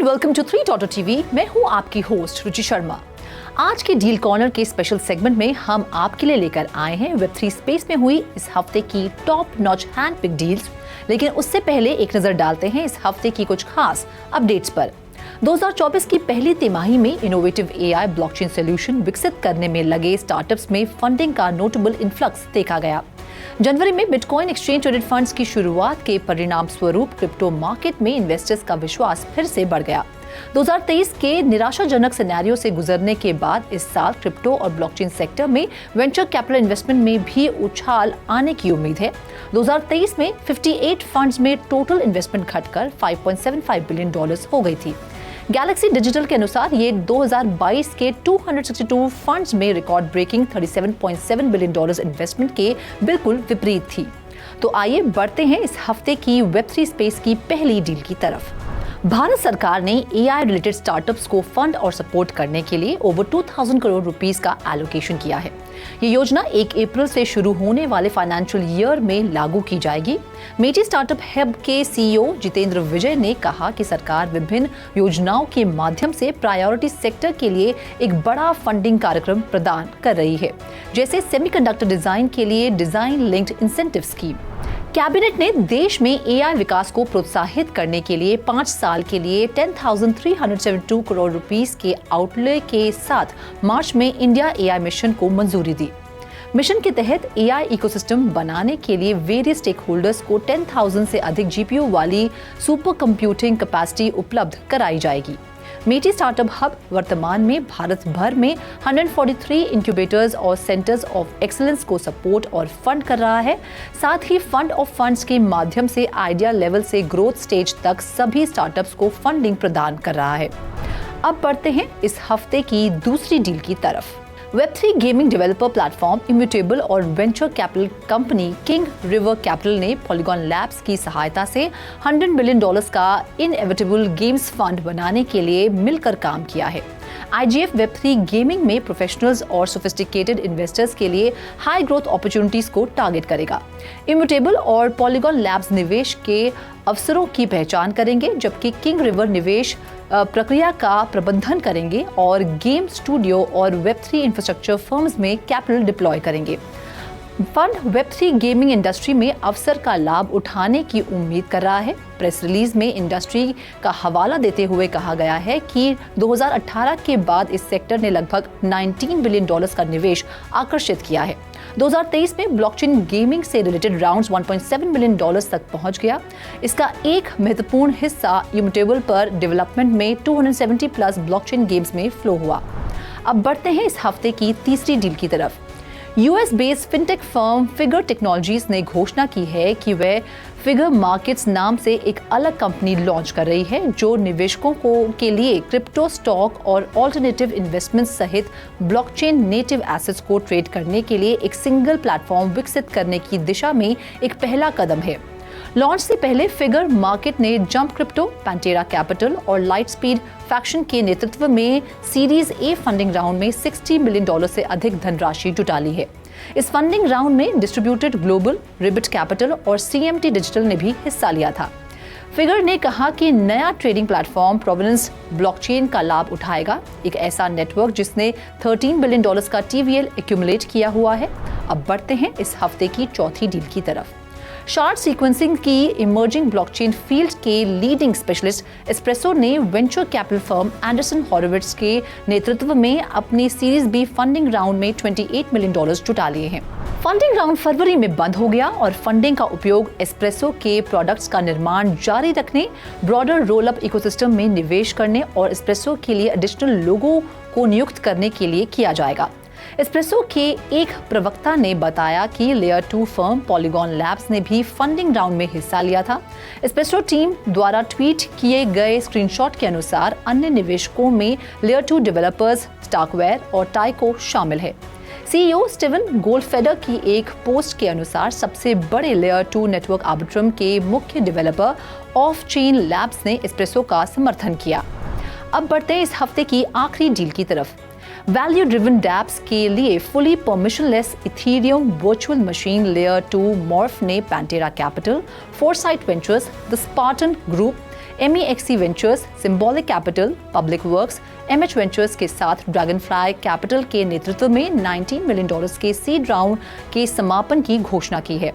And welcome to 3 TV. मैं हूं आपकी होस्ट रुचि शर्मा। आज के डील कॉर्नर के स्पेशल सेगमेंट में हम आपके लिए लेकर आए हैं वेब3 स्पेस में हुई इस हफ्ते की top notch hand pick deals. लेकिन उससे पहले एक नजर डालते हैं इस हफ्ते की कुछ खास अपडेट्स पर। 2024 की पहली तिमाही में इनोवेटिव एआई ब्लॉकचेन सॉल्यूशन विकसित करने में लगे स्टार्टअप्स में फंडिंग का नोटेबल इन्फ्लक्स देखा गया। जनवरी में बिटकॉइन एक्सचेंज ट्रेडेड फंड्स की शुरुआत के परिणाम स्वरूप क्रिप्टो मार्केट में इन्वेस्टर्स का विश्वास फिर से बढ़ गया। 2023 के निराशाजनक सिनेरियो से गुजरने के बाद इस साल क्रिप्टो और ब्लॉकचेन सेक्टर में वेंचर कैपिटल इन्वेस्टमेंट में भी उछाल आने की उम्मीद है। 2023 में 58 फंड्स में टोटल इन्वेस्टमेंट घटकर $5.75 बिलियन हो गई थी। गैलेक्सी डिजिटल के अनुसार ये 2022 के 262 फंड्स में रिकॉर्ड ब्रेकिंग $37.7 बिलियन इन्वेस्टमेंट के बिल्कुल विपरीत थी। तो आइए बढ़ते हैं इस हफ्ते की वेब3 स्पेस की पहली डील की तरफ। भारत सरकार ने एआई रिलेटेड स्टार्टअप्स को फंड और सपोर्ट करने के लिए ओवर 2000 करोड़ रुपीस का एलोकेशन किया है। ये योजना 1 अप्रैल से शुरू होने वाले फाइनेंशियल ईयर में लागू की जाएगी। मेटी स्टार्टअप हब के सीईओ जितेंद्र विजय ने कहा कि सरकार विभिन्न योजनाओं के माध्यम से प्रायोरिटी सेक्टर के लिए एक बड़ा फंडिंग कार्यक्रम प्रदान कर रही है, जैसे सेमीकंडक्टर डिजाइन के लिए design linked incentive scheme. Cabinet ने देश में एआई विकास को प्रोत्साहित करने के लिए 5 साल के लिए 10,372 करोड़ रुपीस के आउटले के साथ मार्च में इंडिया एआई मिशन को मंजूरी दी। मिशन के तहत एआई इकोसिस्टम बनाने के लिए वेरियस स्टेक होल्डर्स को 10,000 से अधिक जीपीयू वाली सुपर कंप्यूटिंग कैपेसिटी उपलब्ध कराई जाएगी। मेटी स्टार्टअप हब वर्तमान में भारत भर में 143 इंक्यूबेटर्स और सेंटर्स ऑफ एक्सीलेंस को सपोर्ट और फंड कर रहा है। साथ ही फंड ऑफ फंड्स के माध्यम से आइडिया लेवल से ग्रोथ स्टेज तक सभी स्टार्टअप्स को फंडिंग प्रदान कर रहा है। अब बढ़ते हैं इस हफ्ते की दूसरी डील की तरफ। वेब3 गेमिंग डेवलपर प्लेटफॉर्म इम्यूटेबल और venture capital company king river capital ने पॉलीगॉन लैब्स की सहायता से $100 बिलियन का इनएविटेबल गेम्स फंड बनाने के लिए मिलकर काम किया है। IGF वेब3 गेमिंग में प्रोफेशनल्स और सोफिस्टिकेटेड इन्वेस्टर्स के लिए हाई ग्रोथ अपॉर्चुनिटीज को टारगेट करेगा। इम्यूटेबल और पॉलीगॉन लैब्स निवेश के अवसरों की पहचान करेंगे, जबकि किंग रिवर निवेश प्रक्रिया का प्रबंधन करेंगे और गेम स्टूडियो और वेब3 इंफ्रास्ट्रक्चर फर्म्स में कैपिटल डिप्लॉय करेंगे। फंड वेब3 गेमिंग इंडस्ट्री में अवसर का लाभ उठाने की उम्मीद कर रहा है। प्रेस रिलीज में इंडस्ट्री का हवाला देते हुए कहा गया है कि 2018 के बाद इस सेक्टर ने लगभग $19 बिलियन का निवेश आकर्षित किया है। 2023 में ब्लॉकचेन गेमिंग से रिलेटेड राउंड्स $1.7 बिलियन तक पहुंच गया। इसका एक महत्वपूर्ण हिस्सा इम्यूटेबल पर डेवलपमेंट में 270 प्लस ब्लॉकचेन गेम्स में फ्लो हुआ। अब बढ़ते हैं इस हफ्ते की तीसरी डील की तरफ। US based fintech firm figure technologies ने घोषणा की है कि वह फिगर मार्केट्स नाम से एक अलग कंपनी लॉन्च कर रही है, जो निवेशकों के लिए क्रिप्टो स्टॉक और ऑल्टरनेटिव इन्वेस्टमेंट सहित ब्लॉकचेन नेटिव एसेट्स को ट्रेड करने के लिए एक सिंगल प्लेटफॉर्म विकसित करने की दिशा में एक पहला कदम है। लॉन्च से पहले फिगर मार्केट ने जंप क्रिप्टो, पैंटेरा कैपिटल और लाइटस्पीड फैक्शन के नेतृत्व में सीरीज ए फंडिंग राउंड में $60 मिलियन से अधिक धनराशि जुटा ली है। इस फंडिंग राउंड में डिस्ट्रीब्यूटेड ग्लोबल, रिबिट कैपिटल और CMT डिजिटल ने भी हिस्सा लिया था। फिगर ने कहा कि नया ट्रेडिंग प्लेटफॉर्म प्रोवेनेंस ब्लॉकचेन का लाभ उठाएगा, एक ऐसा नेटवर्क जिसने $13 बिलियन का TVL एक्यूमुलेट किया हुआ है। अब बढ़ते हैं इस हफ्ते की चौथी डील की तरफ। शार्ट सीक्वेंसिंग की इमर्जिंग ब्लॉकचेन फील्ड के लीडिंग स्पेशलिस्ट एस्प्रेसो ने वेंचर कैपिटल फर्म एंडरसन हॉरोविट्ज के नेतृत्व में अपनी सीरीज बी फंडिंग राउंड में $28 मिलियन जुटा लिए हैं। फंडिंग राउंड फरवरी में बंद हो गया और फंडिंग का उपयोग एस्प्रेसो के प्रोडक्ट्स का निर्माण जारी रखने, ब्रॉडर रोल अप इकोसिस्टम में निवेश करने और एस्प्रेसो के लिए एडिशनल लोगों को नियुक्त करने के लिए किया जाएगा। एस्प्रेसो के एक प्रवक्ता ने बताया कि लेयर 2 फर्म पॉलीगॉन लैब्स ने भी फंडिंग राउंड में हिस्सा लिया था। एस्प्रेसो टीम द्वारा ट्वीट किए गए स्क्रीनशॉट के अनुसार अन्य निवेशकों में लेयर 2 डेवलपर्स स्टाकवेयर और टाइको शामिल है। सीईओ स्टीवन गोल्डफेडर की एक पोस्ट के अनुसार सबसे बड़े लेयर 2 नेटवर्क आर्बिट्रम के मुख्य डेवलपर ऑफ चेन लैब्स ने एस्प्रेसो का समर्थन किया। अब बढ़ते हैं इस हफ्ते की आखिरी डील की तरफ। वैल्यू ड्रिवन डैप्स के लिए fully permissionless ethereum virtual machine layer 2 morph ने pantera capital, foresight ventures, the spartan group, MEXC ventures, symbolic capital, public works, MH ventures के साथ ड्रैगनफ्लाई कैपिटल के नेतृत्व में $19 मिलियन के सीड राउंड के समापन की घोषणा की है।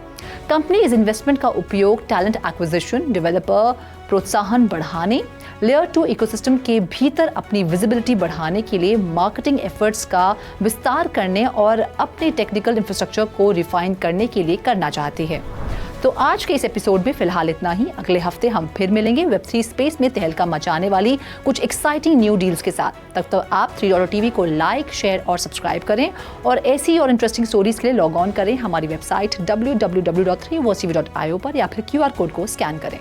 कंपनी इस इन्वेस्टमेंट का उपयोग टैलेंट एक्विजिशन, डेवलपर प्रोत्साहन बढ़ाने, लेयर 2 इकोसिस्टम के भीतर अपनी विजिबिलिटी बढ़ाने के लिए मार्केटिंग एफर्ट्स का विस्तार करने और अपने टेक्निकल इंफ्रास्ट्रक्चर को रिफाइन करने के लिए करना चाहती है। तो आज के इस एपिसोड में फिलहाल इतना ही। अगले हफ्ते हम फिर मिलेंगे Web3 स्पेस में तहलका मचाने वाली कुछ एक्साइटिंग न्यू डील्स के साथ। तब तक आप 3TV को लाइक, शेयर और सब्सक्राइब करें और ऐसी और इंटरेस्टिंग स्टोरीज के लिए लॉग ऑन करें हमारी वेबसाइट www.3TV.io पर या फिर QR कोड को स्कैन करें।